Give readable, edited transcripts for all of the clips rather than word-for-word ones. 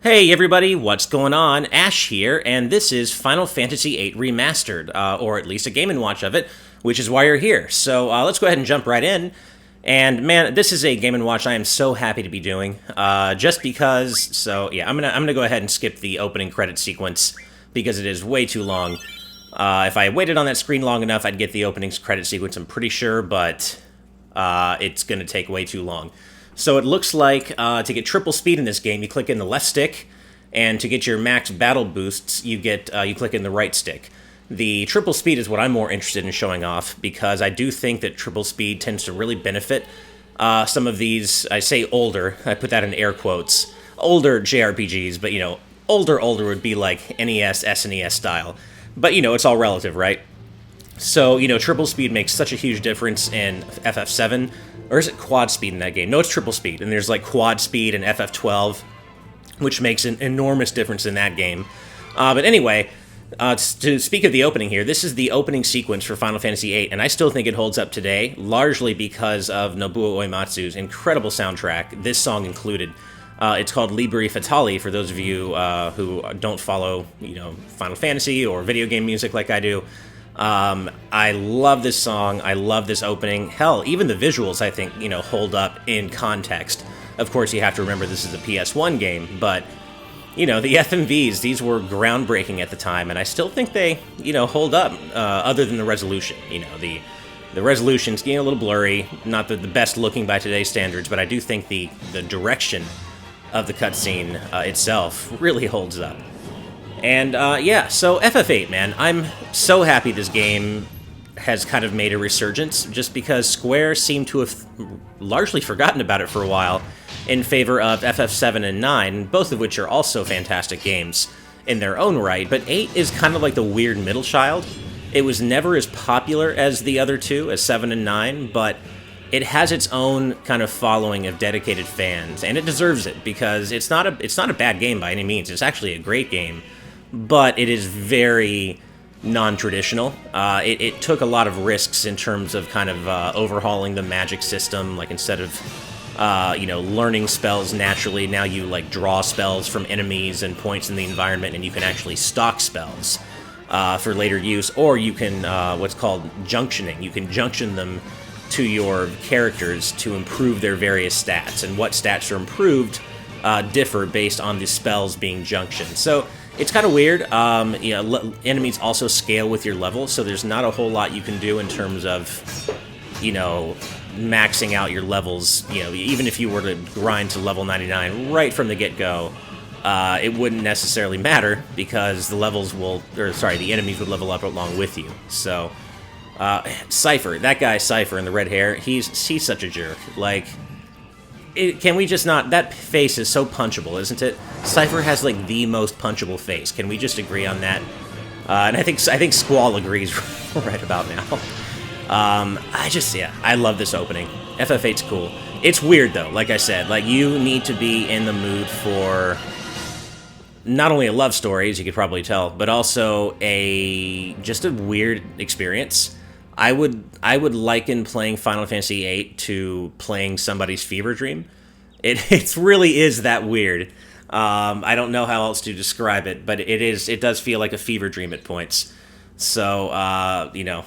Hey everybody, what's going on? Ash here, and this is Final Fantasy VIII Remastered, or at least a Game & Watch of it, which is why you're here. So let's go ahead and jump right in. And man, this is a Game & Watch I am so happy to be doing, just because, so yeah, I'm gonna go ahead and skip the opening credit sequence, because it is way too long. If I waited on that screen long enough, I'd get the opening credit sequence, I'm pretty sure, but it's gonna take way too long. So it looks like to get triple speed in this game, you click in the left stick, and to get your max battle boosts, you click in the right stick. The triple speed is what I'm more interested in showing off, because I do think that triple speed tends to really benefit some of these, I say older, I put that in air quotes, older JRPGs, but you know, older would be like NES, SNES style. But you know, it's all relative, right? So, you know, triple speed makes such a huge difference in FF7, or is it quad speed in that game? No, it's triple speed, and there's like quad speed in FF12, which makes an enormous difference in that game. But anyway, to speak of the opening here, this is the opening sequence for Final Fantasy VIII, and I still think it holds up today, largely because of Nobuo Uematsu's incredible soundtrack, this song included. It's called Libri Fatali, for those of you who don't follow, you know, Final Fantasy or video game music like I do. I love this song, I love this opening. Hell, even the visuals, I think, you know, hold up in context. Of course, you have to remember this is a PS1 game, but, you know, the FMVs, these were groundbreaking at the time, and I still think they, you know, hold up, other than the resolution. You know, the resolution's getting a little blurry, not the best looking by today's standards, but I do think the direction of the cutscene itself really holds up. And, yeah, so FF8, man, I'm so happy this game has kind of made a resurgence, just because Square seemed to have largely forgotten about it for a while in favor of FF7 and 9, both of which are also fantastic games in their own right, but 8 is kind of like the weird middle child. It was never as popular as the other two, as 7 and 9, but it has its own kind of following of dedicated fans, and it deserves it, because it's not a bad game by any means. It's actually a great game, but it is very non-traditional. It took a lot of risks in terms of kind of overhauling the magic system. Like, instead of you know, learning spells naturally, now you like draw spells from enemies and points in the environment, and you can actually stock spells for later use, or you can what's called junctioning. You can junction them to your characters to improve their various stats, and what stats are improved differ based on the spells being junctioned. So it's kind of weird. You know, enemies also scale with your level, so there's not a whole lot you can do in terms of, you know, maxing out your levels. You know, even if you were to grind to level 99 right from the get-go, it wouldn't necessarily matter, because the the enemies would level up along with you. So, Cypher, that guy Cypher in the red hair, he's such a jerk. Like, can we just not... That face is so punchable, isn't it? Cypher has, like, the most punchable face. Can we just agree on that? And I think Squall agrees right about now. I love this opening. FF8's cool. It's weird, though, like I said. Like, you need to be in the mood for not only a love story, as you could probably tell, but also just a weird experience. I would liken playing Final Fantasy VIII to playing somebody's fever dream. It really is that weird. I don't know how else to describe it, but it does feel like a fever dream at points. So, you know,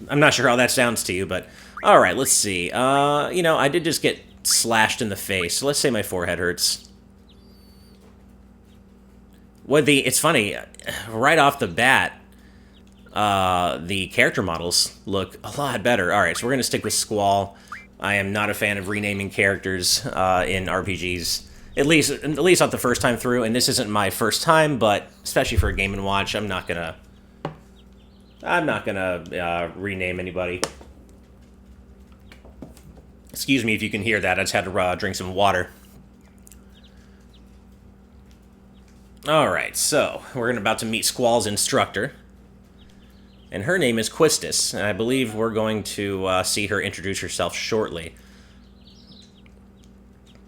I'm not sure how that sounds to you, but alright, let's see. You know, I did just get slashed in the face, so let's say my forehead hurts. It's funny, right off the bat, the character models look a lot better. Alright, so we're going to stick with Squall. I am not a fan of renaming characters in RPGs, at least not the first time through, and this isn't my first time, but especially for a Game & Watch, I'm not gonna rename anybody. Excuse me if you can hear that, I just had to drink some water. Alright, so we're about to meet Squall's instructor, and her name is Quistis, and I believe we're going to see her introduce herself shortly.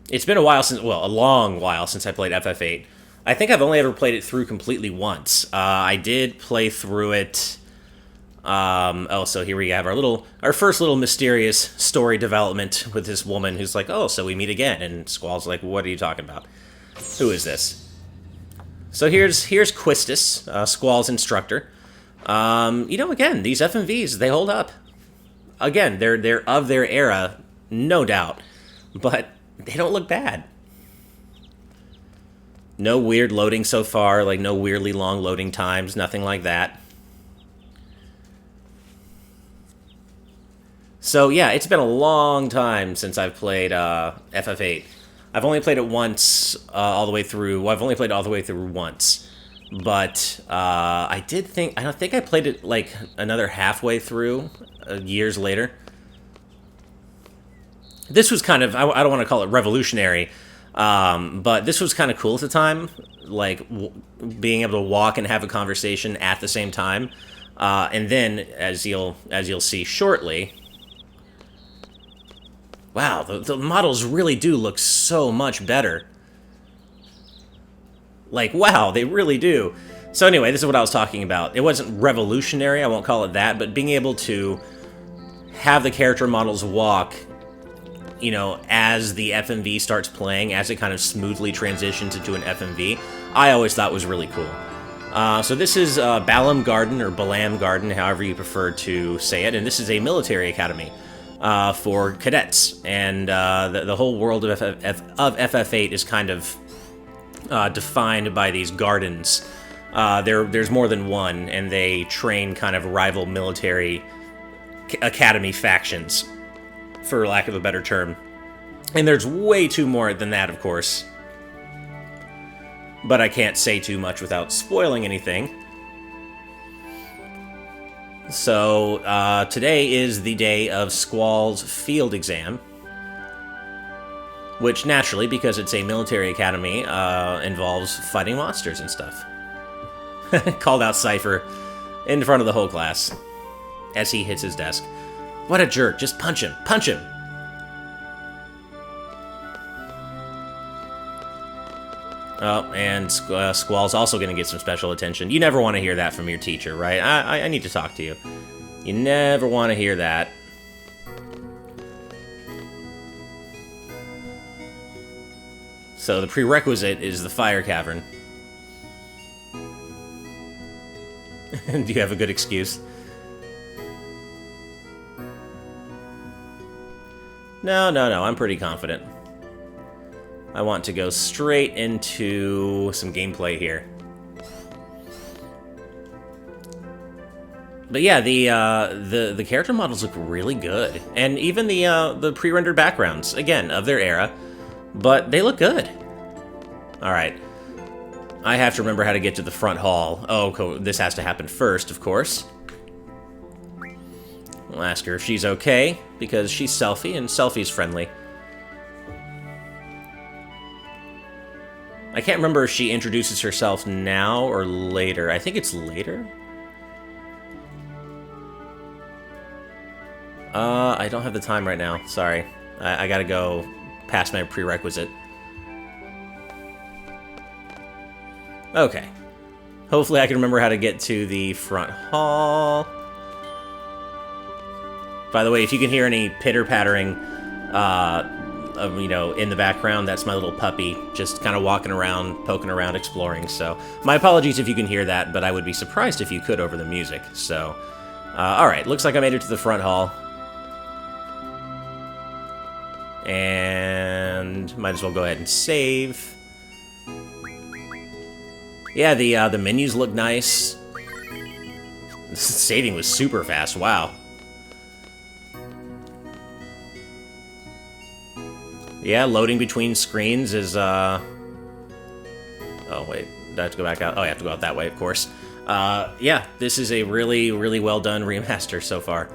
It's been a long while since I played FF8. I think I've only ever played it through completely once. I did play through it... so here we have our first little mysterious story development with this woman who's like, oh, so we meet again, and Squall's like, what are you talking about? Who is this? So here's Quistis, Squall's instructor. You know, again, these FMVs, they hold up. Again, they're of their era, no doubt, but they don't look bad. No weird loading so far, like no weirdly long loading times, nothing like that. So yeah, it's been a long time since I've played FF8. I've only played it once all the way through. Well, I've only played it all the way through once, but I don't think I played it like another halfway through years later. This was kind of, I don't want to call it revolutionary, but this was kind of cool at the time, like being able to walk and have a conversation at the same time. And then, as you'll see shortly, wow, the models really do look so much better. Like, wow, they really do. So anyway, this is what I was talking about. It wasn't revolutionary, I won't call it that, but being able to have the character models walk, you know, as the FMV starts playing, as it kind of smoothly transitions into an FMV, I always thought was really cool. So this is Balam Garden, or Balam Garden, however you prefer to say it, and this is a military academy for cadets, and the whole world of FF8 is kind of defined by these gardens. There's more than one, and they train kind of rival military academy factions, for lack of a better term. And there's way too more than that, of course. But I can't say too much without spoiling anything. So, today is the day of Squall's field exam, which naturally, because it's a military academy, involves fighting monsters and stuff. Called out Cypher in front of the whole class as he hits his desk. What a jerk, just punch him, punch him! Oh, and Squall's also going to get some special attention. You never want to hear that from your teacher, right? I need to talk to you. You never want to hear that. So the prerequisite is the Fire Cavern. Do you have a good excuse? No, I'm pretty confident. I want to go straight into some gameplay here. But yeah, the character models look really good, and even the pre-rendered backgrounds, again, of their era, but they look good. All right, I have to remember how to get to the front hall. Oh, cool. This has to happen first, of course. We'll ask her if she's okay, because she's Selfie, and Selfie's friendly. I can't remember if she introduces herself now or later. I think it's later. I don't have the time right now. Sorry. I gotta go past my prerequisite. Okay. Hopefully I can remember how to get to the front hall. By the way, if you can hear any pitter-pattering, you know, in the background, that's my little puppy just kind of walking around, poking around, exploring. So my apologies if you can hear that, but I would be surprised if you could over the music. So, all right, looks like I made it to the front hall. And might as well go ahead and save. Yeah, the menus look nice. Saving was super fast, wow. Yeah, loading between screens is, oh, wait, do I have to go back out? Oh, I have to go out that way, of course. Yeah, this is a really, really well-done remaster so far.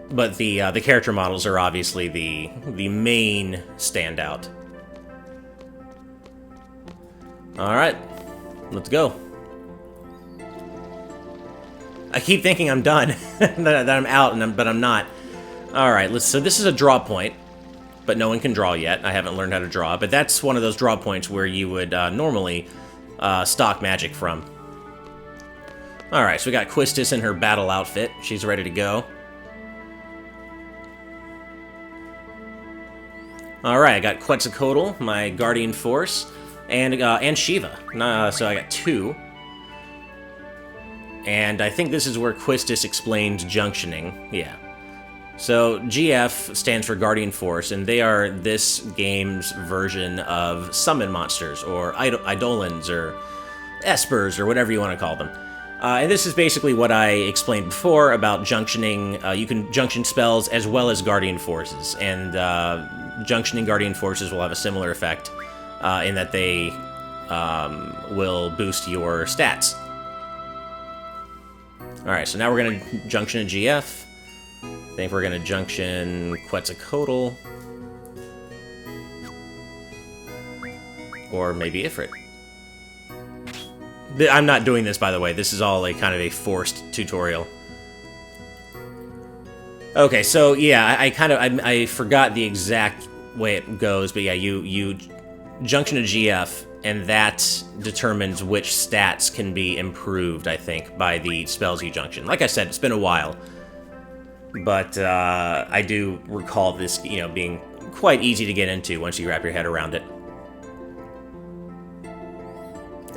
But the character models are obviously the main standout. Alright, let's go. I keep thinking I'm done, that I'm out, but I'm not. Alright, so this is a draw point. But no one can draw yet. I haven't learned how to draw, but that's one of those draw points where you would normally stock magic from. Alright, so we got Quistis in her battle outfit. She's ready to go. Alright, I got Quetzalcoatl, my Guardian Force, and Shiva. So I got 2. And I think this is where Quistis explains junctioning. Yeah. So GF stands for Guardian Force, and they are this game's version of summon monsters, or Eidolons, or Espers, or whatever you want to call them. And this is basically what I explained before about junctioning. You can junction spells as well as Guardian Forces, and junctioning Guardian Forces will have a similar effect in that they will boost your stats. Alright, so now we're going to junction a GF. I think we're going to junction Quetzalcoatl. Or maybe Ifrit. I'm not doing this, by the way. This is all a kind of a forced tutorial. Okay, so yeah, I forgot the exact way it goes, but yeah, you junction a GF, and that determines which stats can be improved, I think, by the spells you junction. Like I said, it's been a while, but I do recall this, being quite easy to get into once you wrap your head around it.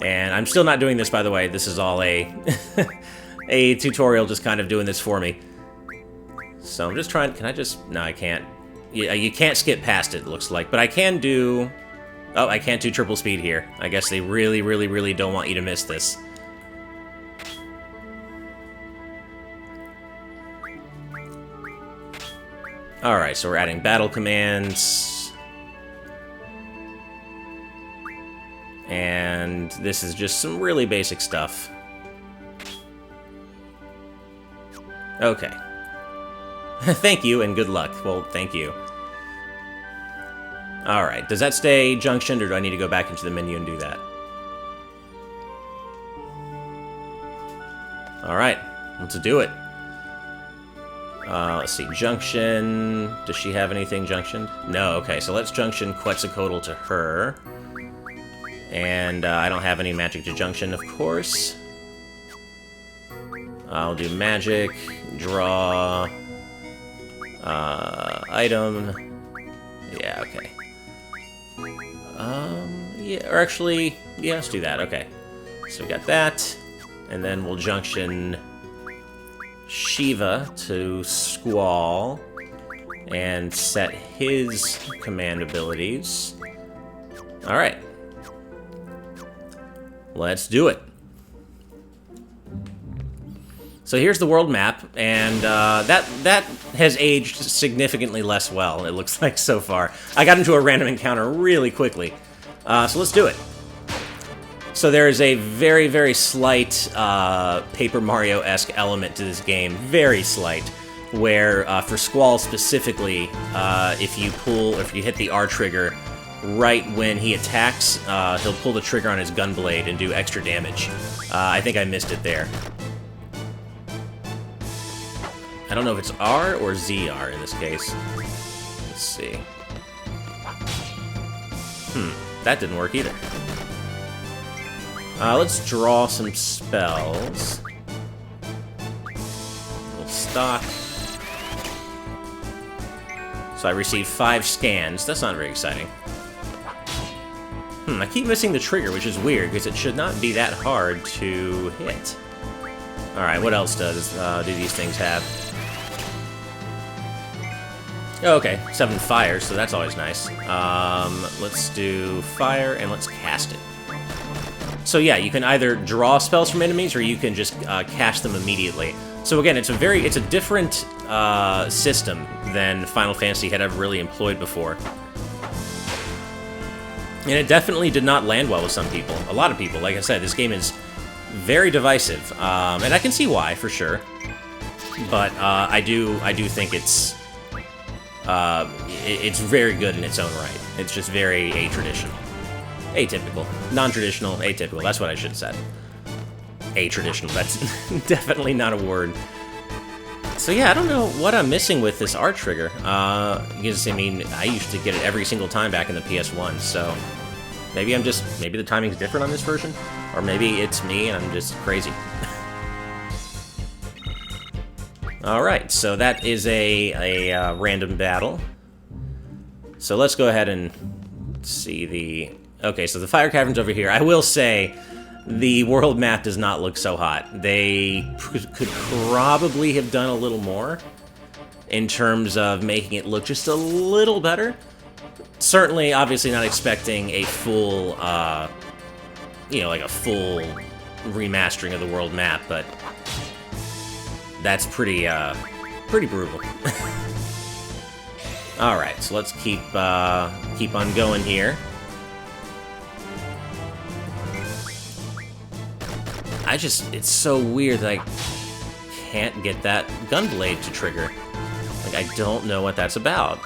And I'm still not doing this, by the way. This is all a a tutorial, just kind of doing this for me. So I'm just trying. Can I just? No, I can't. You can't skip past it, looks like, but I can do. Oh, I can't do triple speed here. I guess they really, really, really don't want you to miss this. Alright, so we're adding battle commands. And this is just some really basic stuff. Okay. Thank you, and good luck. Well, thank you. Alright, does that stay junctioned, or do I need to go back into the menu and do that? Alright, let's do it. Let's see, junction... Does she have anything junctioned? No, okay, so let's junction Quetzalcoatl to her. And I don't have any magic to junction, of course. I'll do magic, draw... item... Yeah, okay. Yeah, or actually, yeah, let's do that, okay. So we got that, and then we'll junction Shiva to Squall, and set his command abilities. Alright. Let's do it. So here's the world map, and that has aged significantly less well, it looks like, so far. I got into a random encounter really quickly. So let's do it. So there is a very, very slight Paper Mario-esque element to this game, very slight, where for Squall specifically, if you hit the R trigger right when he attacks, he'll pull the trigger on his gunblade and do extra damage. I think I missed it there. I don't know if it's R or ZR in this case. Let's see. That didn't work either. Let's draw some spells. We'll stock. So I received 5 scans. That's not very exciting. I keep missing the trigger, which is weird, because it should not be that hard to hit. Alright, what else do these things have? Oh, okay, 7 fires, so that's always nice. Let's do fire, and let's cast it. So yeah, you can either draw spells from enemies, or you can just cast them immediately. So again, it's a different system than Final Fantasy had ever really employed before. And it definitely did not land well with some people. A lot of people, like I said, this game is very divisive, and I can see why, for sure. But I do think it's very good in its own right. It's just very atraditional. Atypical. Non-traditional, atypical. That's what I should have said. Atraditional. That's definitely not a word. So yeah, I don't know what I'm missing with this R trigger. Because, I mean, I used to get it every single time back in the PS1, so... Maybe the timing's different on this version? Or maybe it's me and I'm just crazy. Alright, so that is a random battle. So let's go ahead and see the... Okay, so the Fire Cavern's over here. I will say, the world map does not look so hot. They could probably have done a little more in terms of making it look just a little better. Certainly, obviously not expecting a full, you know, like a full remastering of the world map, but that's pretty brutal. Alright, so let's keep on going here. It's so weird that I can't get that gunblade to trigger. Like, I don't know what that's about.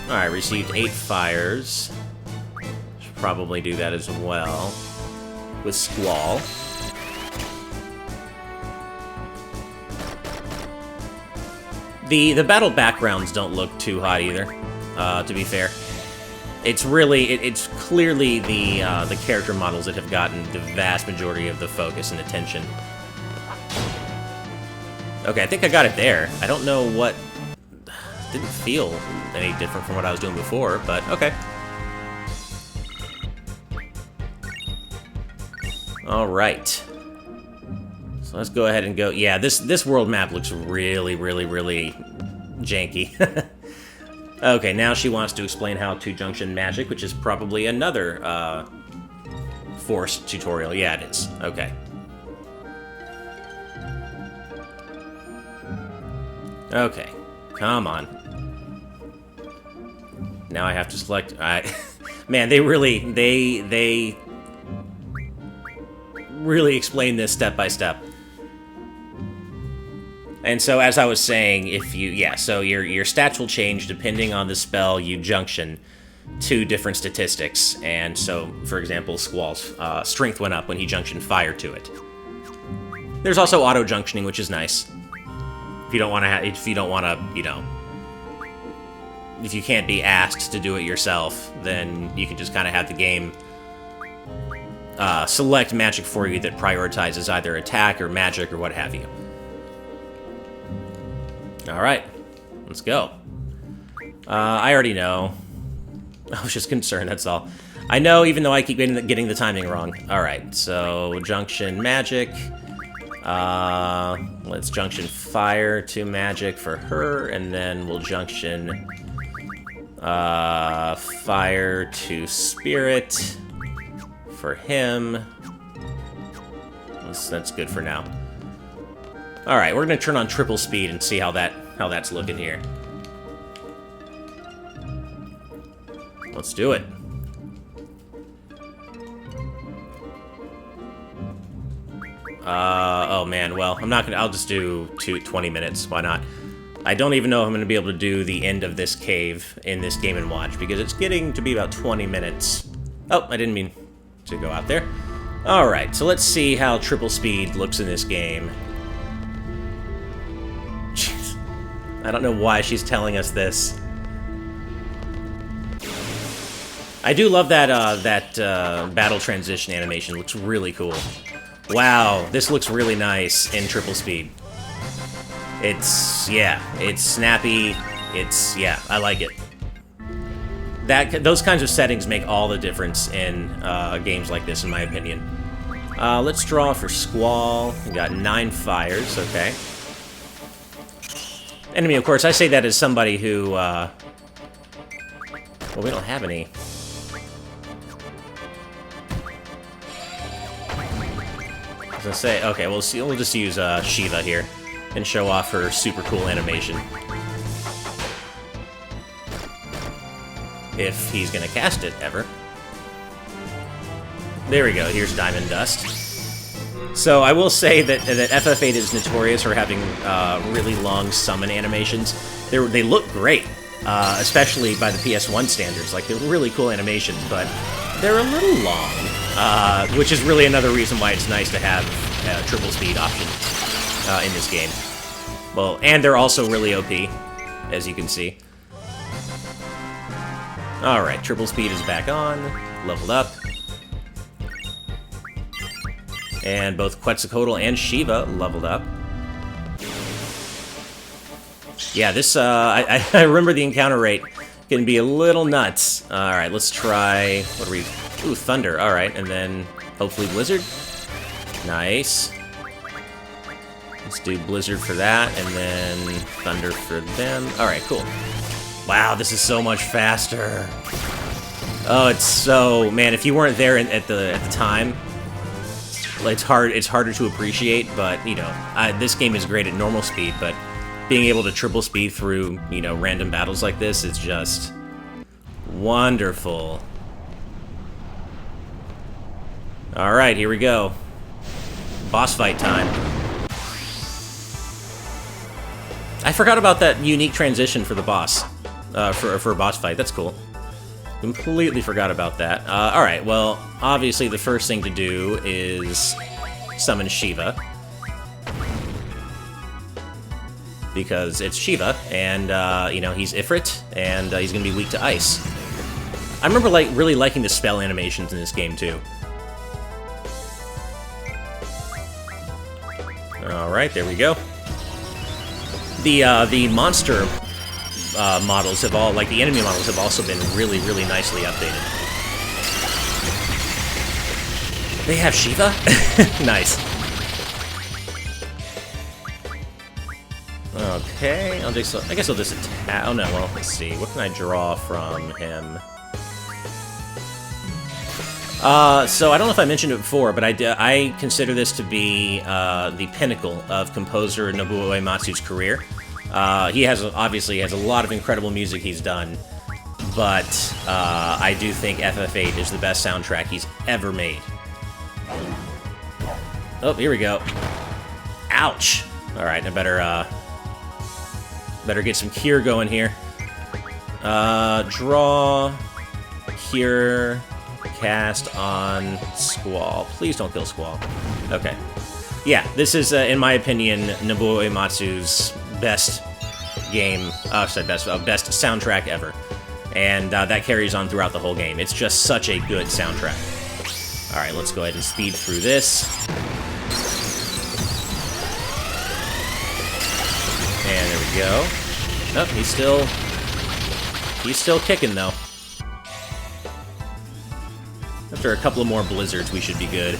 Alright, received 8 fires. Should probably do that as well. With Squall. The battle backgrounds don't look too hot either, to be fair. It's really, it's clearly the character models that have gotten the vast majority of the focus and attention. Okay, I think I got it there. I don't know what... Didn't feel any different from what I was doing before, but okay. Alright. So let's go ahead and go... Yeah, this world map looks really, really, really janky. Okay, now she wants to explain how to Junction Magic, which is probably another forced tutorial. Yeah, it is. Okay. Okay, come on. Now I have to select... Man, they really explain this step by step. And so, as I was saying, if you... Yeah, so your stats will change depending on the spell you junction to different statistics. And so, for example, Squall's strength went up when he junctioned fire to it. There's also auto-junctioning, which is nice. If you don't want to, you know... If you can't be asked to do it yourself, then you can just kind of have the game select magic for you that prioritizes either attack or magic or what have you. Alright, let's go. I already know. I was just concerned, that's all. I know, even though I keep getting the timing wrong. Alright, so Junction Magic. Let's Junction Fire to Magic for her, and then we'll Junction Fire to Spirit for him. That's good for now. Alright, we're gonna turn on triple speed and see how that's looking here. Let's do it. Oh man, well, I'll just do 20 minutes, why not? I don't even know if I'm gonna be able to do the end of this cave in this Game & Watch, because it's getting to be about 20 minutes. Oh, I didn't mean to go out there. Alright, so let's see how triple speed looks in this game. Jeez. I don't know why she's telling us this. I do love that battle transition animation. It looks really cool. Wow, this looks really nice in triple speed. It's snappy. Yeah, I like it. Those kinds of settings make all the difference in games like this, in my opinion. Let's draw for Squall. We got 9 fires, okay. Enemy, of course, I say that as somebody who, well, we don't have any. I was gonna say, okay, we'll just use Shiva here and show off her super cool animation. If he's gonna cast it, ever. There we go, here's Diamond Dust. So I will say that FF8 is notorious for having really long summon animations. They look great, especially by the PS1 standards. Like, they're really cool animations, but they're a little long, which is really another reason why it's nice to have a triple speed option in this game. Well, and they're also really OP, as you can see. Alright, triple speed is back on, leveled up. And both Quetzalcoatl and Shiva leveled up. Yeah, this, I remember the encounter rate can be a little nuts. Alright, let's try, what are we, ooh, Thunder, alright, and then hopefully Blizzard. Nice. Let's do Blizzard for that, and then Thunder for them. Alright, cool. Wow, this is so much faster. Oh, it's so, man, if you weren't there at the time, it's harder to appreciate, but, you know, this game is great at normal speed, but being able to triple speed through, you know, random battles like this is just wonderful. Alright, here we go. Boss fight time. I forgot about that unique transition for the boss, for a boss fight. That's cool. Completely forgot about that. Alright, well, obviously the first thing to do is summon Shiva. Because it's Shiva, and, you know, he's Ifrit, and he's gonna be weak to ice. I remember, like, really liking the spell animations in this game, too. Alright, there we go. The monster models have all, like, the enemy models have also been really, really nicely updated. They have Shiva? Nice. Okay, I guess I'll just attack. Oh no, well, let's see. What can I draw from him? So I don't know if I mentioned it before, but I consider this to be the pinnacle of composer Nobuo Uematsu's career. He obviously has a lot of incredible music he's done, but I do think FF8 is the best soundtrack he's ever made. Oh, here we go. Ouch! Alright, I better get some cure going here. Draw, cure, cast on Squall. Please don't kill Squall. Okay. Yeah, this is, in my opinion, Nobuo Uematsu's best game, best soundtrack ever. And that carries on throughout the whole game. It's just such a good soundtrack. Alright, let's go ahead and speed through this. And there we go. Oh, he's still kicking, though. After a couple of more blizzards, we should be good.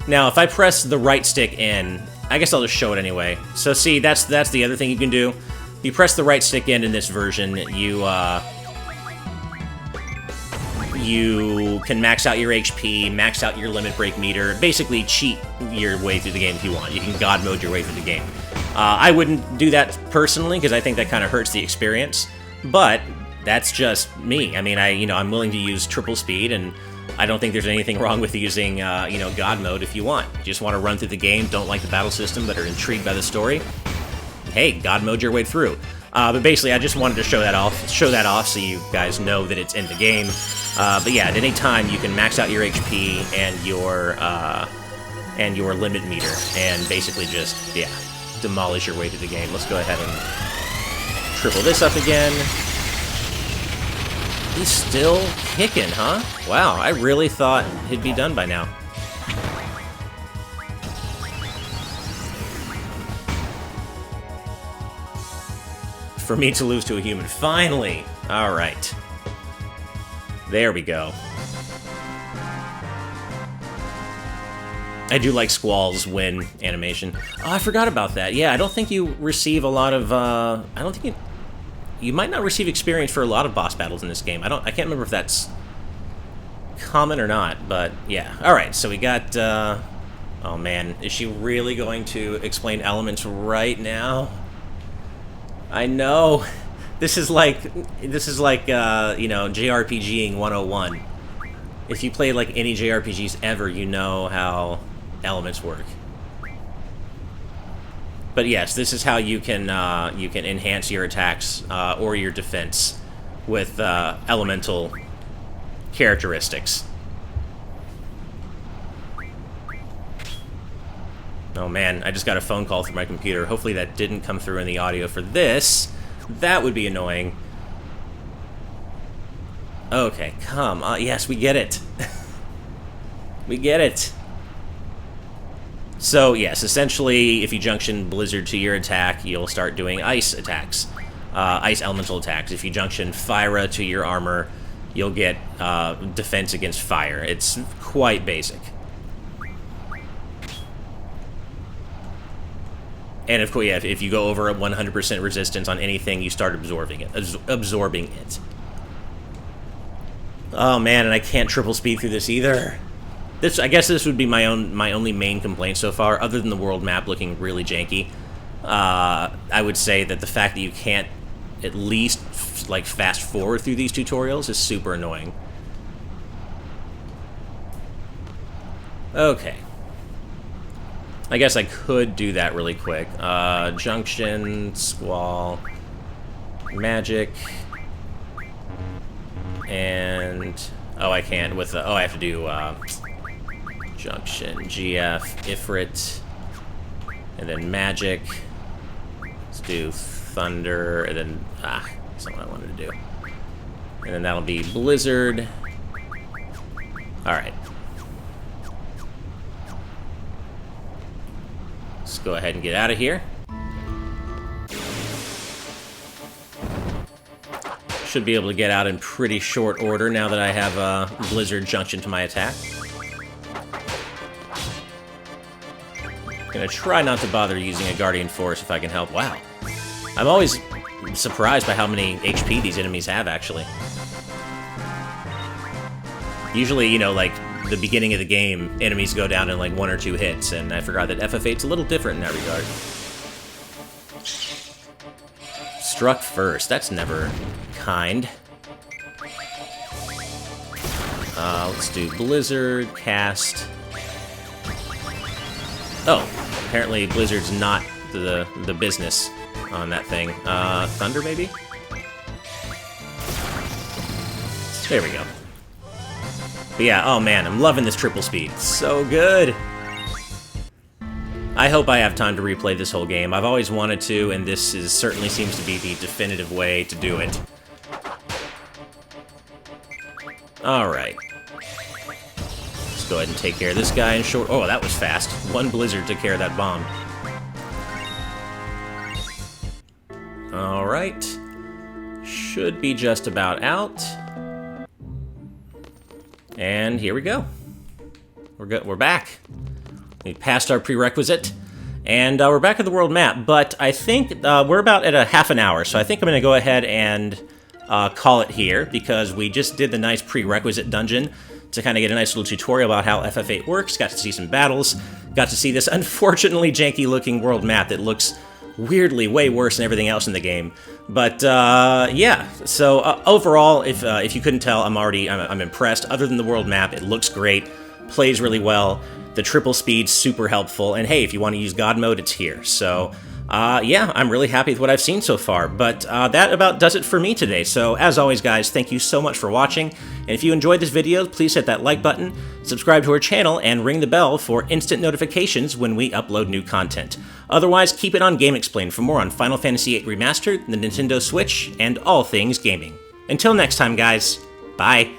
Now, if I press the right stick in, I guess I'll just show it anyway. So see, that's the other thing you can do. You press the right stick in this version, you can max out your HP, max out your limit break meter, basically cheat your way through the game if you want. You can god mode your way through the game. I wouldn't do that personally because I think that kind of hurts the experience, but that's just me. I mean, I'm willing to use triple speed, and I don't think there's anything wrong with using, god mode if you want. You just want to run through the game, don't like the battle system, but are intrigued by the story. Hey, god mode your way through. But basically, I just wanted to show that off so you guys know that it's in the game. But yeah, at any time, you can max out your HP and your limit meter, and basically just, yeah, demolish your way through the game. Let's go ahead and triple this up again. He's still kicking, huh? Wow, I really thought he'd be done by now. For me to lose to a human. Finally! Alright. There we go. I do like Squall's win animation. Oh, I forgot about that. Yeah, I don't think you receive a lot of, I don't think you might not receive experience for a lot of boss battles in this game. I can't remember if that's common or not, but yeah. Alright, so we got, oh man, is she really going to explain elements right now? I know. This is like, JRPGing 101. If you played like any JRPGs ever, you know how elements work. But yes, this is how you can enhance your attacks or your defense with elemental characteristics. Oh man, I just got a phone call from my computer. Hopefully that didn't come through in the audio for this. That would be annoying. Okay, come on. Yes, we get it. We get it. So, yes, essentially, if you junction Blizzard to your attack, you'll start doing ice attacks. Ice elemental attacks. If you junction Fire to your armor, you'll get defense against fire. It's quite basic. And of course, yeah, if you go over a 100% resistance on anything, you start absorbing it. Oh man, and I can't triple speed through this either. I guess this would be my only main complaint so far, other than the world map looking really janky. I would say that the fact that you can't at least like fast forward through these tutorials is super annoying. Okay. I guess I could do that really quick. Junction, Squall, Magic, and... oh, I can't with the... oh, I have to do Junction, GF, Ifrit, and then Magic. Let's do Thunder, and then... that's not what I wanted to do. And then that'll be Blizzard. Alright. Let's go ahead and get out of here. Should be able to get out in pretty short order now that I have a Blizzard Junction to my attack. Gonna try not to bother using a Guardian Force if I can help. Wow. I'm always surprised by how many HP these enemies have, actually. Usually, you know, like, the beginning of the game, enemies go down in like 1 or 2 hits, and I forgot that FF8's a little different in that regard. Struck first, that's never kind. Let's do Blizzard, cast. Oh, apparently Blizzard's not the business on that thing. Thunder, maybe? There we go. But yeah, oh man, I'm loving this triple speed. So good! I hope I have time to replay this whole game. I've always wanted to, and this certainly seems to be the definitive way to do it. Alright. Let's go ahead and take care of this guy in short... oh, that was fast. One Blizzard took care of that bomb. Alright. Should be just about out. And here we go. We're back. We passed our prerequisite, and we're back at the world map. But I think we're about at a half an hour, so I think I'm going to go ahead and call it here, because we just did the nice prerequisite dungeon to kind of get a nice little tutorial about how FF8 works. Got to see some battles. Got to see this unfortunately janky-looking world map that looks weirdly way worse than everything else in the game. But yeah, so overall, if you couldn't tell, I'm impressed. Other than the world map, it looks great, plays really well. The triple speed's super helpful, and hey, if you want to use God mode, it's here. So yeah, I'm really happy with what I've seen so far. But that about does it for me today. So as always, guys, thank you so much for watching. And if you enjoyed this video, please hit that like button, subscribe to our channel, and ring the bell for instant notifications when we upload new content. Otherwise, keep it on GameXplain for more on Final Fantasy VIII Remastered, the Nintendo Switch, and all things gaming. Until next time, guys, bye!